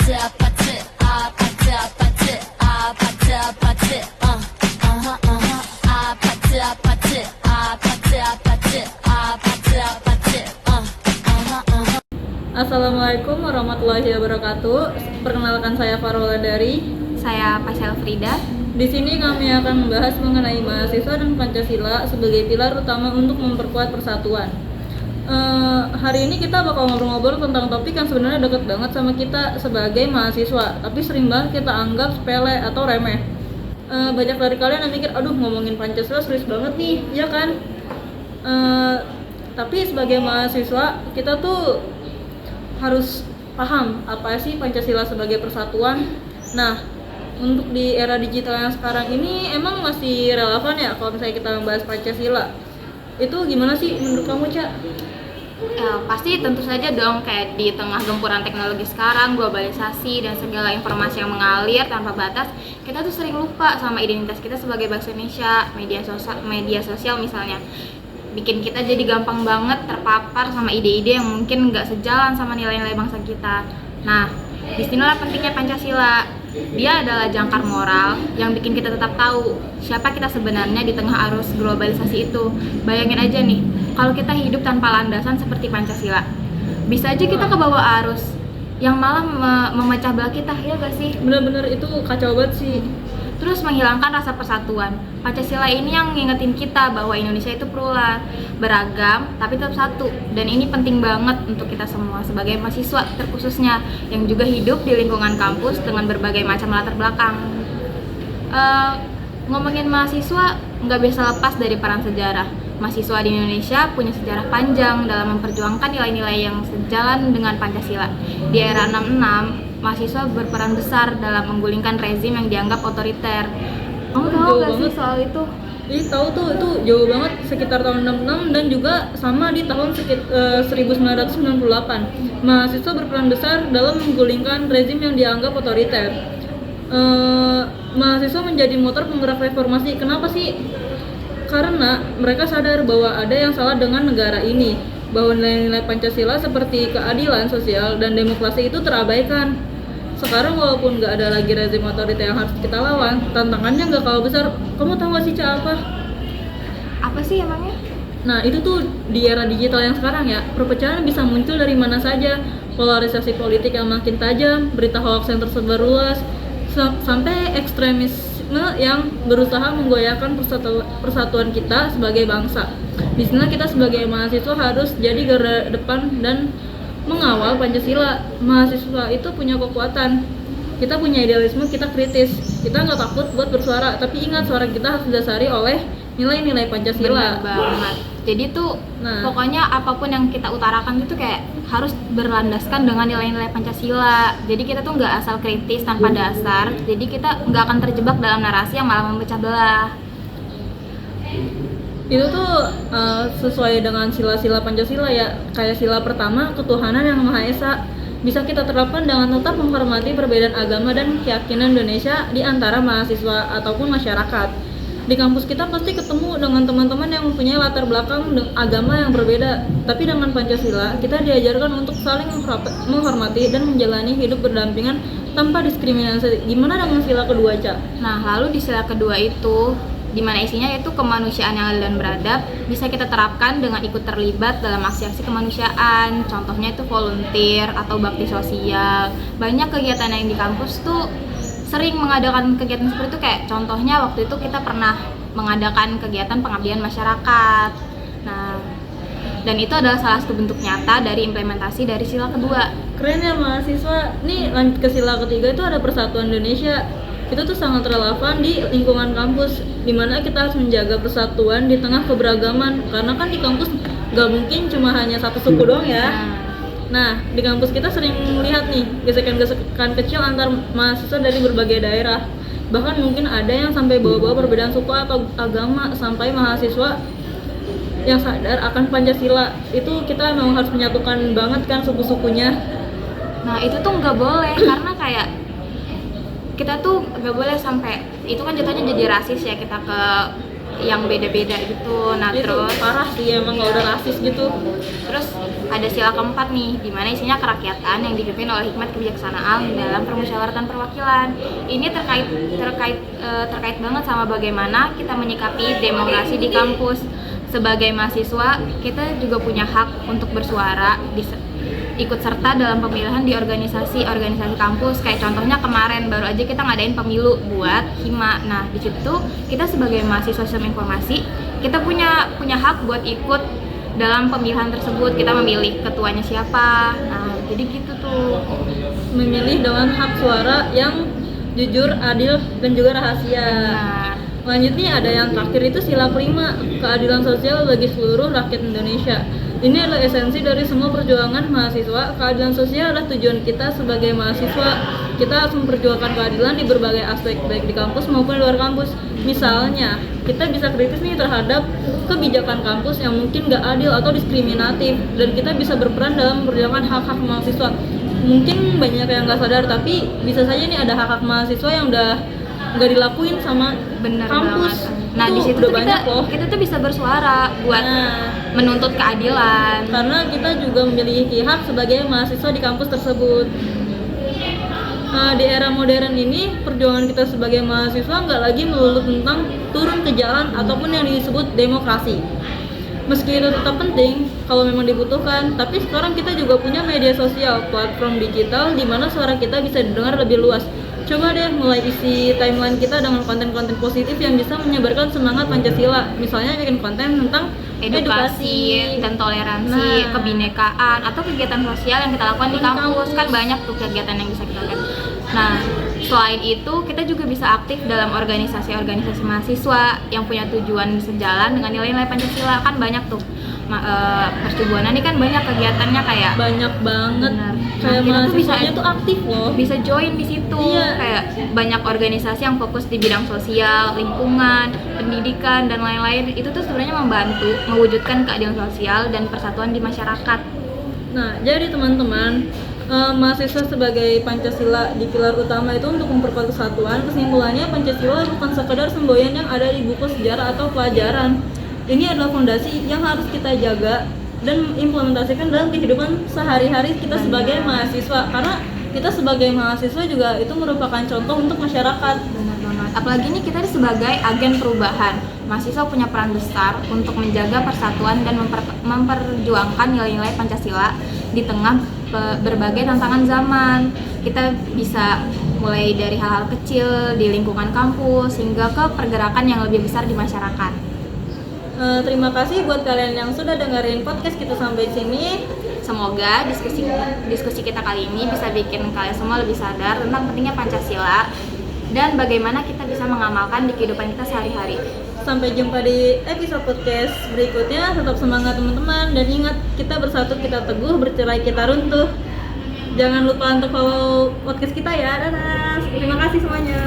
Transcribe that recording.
Assalamualaikum warahmatullahi wabarakatuh. Perkenalkan, saya Farwala dari. Saya Pasel Frida. Di sini kami akan membahas mengenai mahasiswa dan Pancasila sebagai pilar utama untuk memperkuat persatuan. Hari ini kita bakal ngobrol-ngobrol tentang topik yang sebenarnya dekat banget sama kita sebagai mahasiswa, tapi sering banget kita anggap sepele atau remeh. Banyak dari kalian yang mikir, aduh ngomongin Pancasila serius banget nih, ya kan? Tapi sebagai mahasiswa kita tuh harus paham apa sih Pancasila sebagai persatuan. Nah, untuk di era digital yang sekarang ini emang masih relevan ya kalau misalnya kita membahas Pancasila. Itu gimana sih menurut kamu, Ca? Pasti tentu saja dong, kayak di tengah gempuran teknologi sekarang, globalisasi dan segala informasi yang mengalir tanpa batas, kita tuh sering lupa sama identitas kita sebagai bangsa Indonesia. Media sosial misalnya bikin kita jadi gampang banget terpapar sama ide-ide yang mungkin nggak sejalan sama nilai-nilai bangsa kita. Nah, disinilah pentingnya Pancasila. Dia adalah jangkar moral yang bikin kita tetap tahu siapa kita sebenarnya di tengah arus globalisasi itu. Bayangin aja nih, kalau kita hidup tanpa landasan seperti Pancasila, bisa aja kita kebawa arus yang malah memecah belah kita, ya gak sih? Bener-bener itu kacau banget sih. Terus menghilangkan rasa persatuan. Pancasila ini yang ngingetin kita bahwa Indonesia itu plural, beragam, tapi tetap satu. Dan ini penting banget untuk kita semua sebagai mahasiswa terkhususnya yang juga hidup di lingkungan kampus dengan berbagai macam latar belakang. Ngomongin mahasiswa nggak bisa lepas dari peran sejarah. Mahasiswa di Indonesia punya sejarah panjang dalam memperjuangkan nilai-nilai yang sejalan dengan Pancasila. Di era 66, mahasiswa berperan besar dalam menggulingkan rezim yang dianggap otoriter. Kamu tahu gak sih soal itu? Tahu tuh, itu jauh banget, sekitar tahun 66 dan juga sama di tahun 1998. Mahasiswa berperan besar dalam menggulingkan rezim yang dianggap otoriter. Mahasiswa menjadi motor penggerak reformasi. Kenapa sih? Karena mereka sadar bahwa ada yang salah dengan negara ini, bahwa nilai-nilai Pancasila seperti keadilan sosial dan demokrasi itu terabaikan. Sekarang walaupun nggak ada lagi rezim otoriter yang harus kita lawan, tantangannya nggak kalah besar. Kamu tahu nggak sih, Ca, apa? Apa sih emangnya? Nah, itu tuh di era digital yang sekarang ya, perpecahan bisa muncul dari mana saja. Polarisasi politik yang makin tajam, berita hoax yang tersebar luas, sampai ekstremisme yang berusaha menggoyahkan persatuan kita sebagai bangsa. Di sini kita sebagai mahasiswa harus jadi garda depan dan mengawal Pancasila. Mahasiswa itu punya kekuatan, kita punya idealisme, kita kritis, kita nggak takut buat bersuara, tapi ingat suara kita harus didasari oleh nilai-nilai Pancasila. Benar banget. Jadi tuh pokoknya apapun yang kita utarakan itu kayak harus berlandaskan dengan nilai-nilai Pancasila. Jadi kita tuh nggak asal kritis tanpa dasar. Jadi kita nggak akan terjebak dalam narasi yang malah memecah belah. Itu tuh sesuai dengan sila-sila Pancasila ya. Kayak sila pertama, ketuhanan yang Maha Esa, bisa kita terapkan dengan tetap menghormati perbedaan agama dan keyakinan Indonesia di antara mahasiswa ataupun masyarakat. Di kampus kita pasti ketemu dengan teman-teman yang mempunyai latar belakang agama yang berbeda, tapi dengan Pancasila kita diajarkan untuk saling menghormati dan menjalani hidup berdampingan tanpa diskriminasi. Gimana dengan sila kedua, Ca? Nah, lalu di sila kedua itu, di mana isinya yaitu kemanusiaan yang adil dan beradab, bisa kita terapkan dengan ikut terlibat dalam aksi-aksi kemanusiaan. Contohnya itu volunteer atau bakti sosial. Banyak kegiatan yang di kampus tuh sering mengadakan kegiatan seperti itu, kayak contohnya waktu itu kita pernah mengadakan kegiatan pengabdian masyarakat. Nah, dan itu adalah salah satu bentuk nyata dari implementasi dari sila kedua. Keren ya mahasiswa. Nih lanjut ke sila ketiga, itu ada persatuan Indonesia. Itu tuh sangat relevan di lingkungan kampus, dimana kita harus menjaga persatuan di tengah keberagaman, karena kan di kampus gak mungkin cuma hanya satu suku doang ya. Nah, di kampus kita sering melihat nih gesekan-gesekan kecil antar mahasiswa dari berbagai daerah. Bahkan mungkin ada yang sampai bawa-bawa perbedaan suku atau agama, sampai mahasiswa yang sadar akan Pancasila itu kita memang harus menyatukan banget kan suku-sukunya. Nah, itu tuh nggak boleh karena kayak kita tuh nggak boleh sampai itu kan jatuhnya jadi rasis ya, kita ke yang beda-beda gitu. Nah, Itu terus parah sih emang kalau udah rasis gitu. terus ada sila keempat nih, di mana isinya kerakyatan yang dipimpin oleh hikmat kebijaksanaan dalam permusyawaratan perwakilan. Ini terkait banget sama bagaimana kita menyikapi demokrasi di kampus. Sebagai mahasiswa, kita juga punya hak untuk bersuara, ikut serta dalam pemilihan di organisasi kampus. Kayak contohnya kemarin baru aja kita ngadain pemilu buat Hima. Nah, di situ kita sebagai mahasiswa sistem informasi, kita punya hak buat ikut dalam pemilihan tersebut. Kita memilih ketuanya siapa. Nah, jadi gitu tuh. Memilih dengan hak suara yang jujur, adil, dan juga rahasia. Nah, Selanjutnya ada yang terakhir itu sila kelima, keadilan sosial bagi seluruh rakyat Indonesia. Ini adalah esensi dari semua perjuangan mahasiswa. Keadilan sosial adalah tujuan kita sebagai mahasiswa. Kita harus memperjuangkan keadilan di berbagai aspek, baik di kampus maupun di luar kampus. Misalnya, kita bisa kritis nih terhadap kebijakan kampus yang mungkin gak adil atau diskriminatif, dan kita bisa berperan dalam memperjuangkan hak-hak mahasiswa. Mungkin banyak yang gak sadar, tapi bisa saja nih ada hak-hak mahasiswa yang udah nggak dilakuin sama bener kampus. banget. Nah, di situ udah tuh banyak loh. kita tuh bisa bersuara buat menuntut keadilan. Karena kita juga memiliki hak sebagai mahasiswa di kampus tersebut. Di era modern ini, perjuangan kita sebagai mahasiswa nggak lagi melulu tentang turun ke jalan ataupun yang disebut demokrasi. Meski itu tetap penting kalau memang dibutuhkan, tapi sekarang kita juga punya media sosial, platform digital di mana suara kita bisa didengar lebih luas. Coba deh mulai isi timeline kita dengan konten-konten positif yang bisa menyebarkan semangat Pancasila. Misalnya bikin konten tentang edukasi dan toleransi, kebinekaan, atau kegiatan sosial yang kita lakukan di kampus. Kan banyak tuh kegiatan yang bisa kita lakukan. Nah, selain itu kita juga bisa aktif dalam organisasi-organisasi mahasiswa yang punya tujuan sejalan dengan nilai-nilai Pancasila. Kan banyak tuh. Percubuanan ini kan banyak kegiatannya kayak banyak banget. Kayak kita tuh mahasiswanya tuh aktif loh. Bisa join di situ. Iya. Kayak banyak organisasi yang fokus di bidang sosial, lingkungan, pendidikan dan lain-lain. Itu tuh sebenarnya membantu mewujudkan keadilan sosial dan persatuan di masyarakat. Nah, jadi teman-teman, mahasiswa sebagai Pancasila di pilar utama itu untuk memperkuat kesatuan. Kesimpulannya, Pancasila bukan sekedar semboyan yang ada di buku sejarah atau pelajaran. Ini adalah fondasi yang harus kita jaga dan implementasikan dalam kehidupan sehari-hari kita sebagai mahasiswa. Karena kita sebagai mahasiswa juga itu merupakan contoh untuk masyarakat. Benar banget. Apalagi ini kita sebagai agen perubahan. Mahasiswa punya peran besar untuk menjaga persatuan dan memperjuangkan nilai-nilai Pancasila di tengah berbagai tantangan zaman. Kita bisa mulai dari hal-hal kecil di lingkungan kampus hingga ke pergerakan yang lebih besar di masyarakat. Terima kasih buat kalian yang sudah dengerin podcast kita sampai sini. Semoga diskusi kita kali ini bisa bikin kalian semua lebih sadar tentang pentingnya Pancasila dan bagaimana kita bisa mengamalkan di kehidupan kita sehari-hari. Sampai jumpa di episode podcast berikutnya. Tetap semangat teman-teman, dan ingat, kita bersatu kita teguh, bercerai kita runtuh. Jangan lupa untuk follow podcast kita ya. Dadah. Terima kasih semuanya.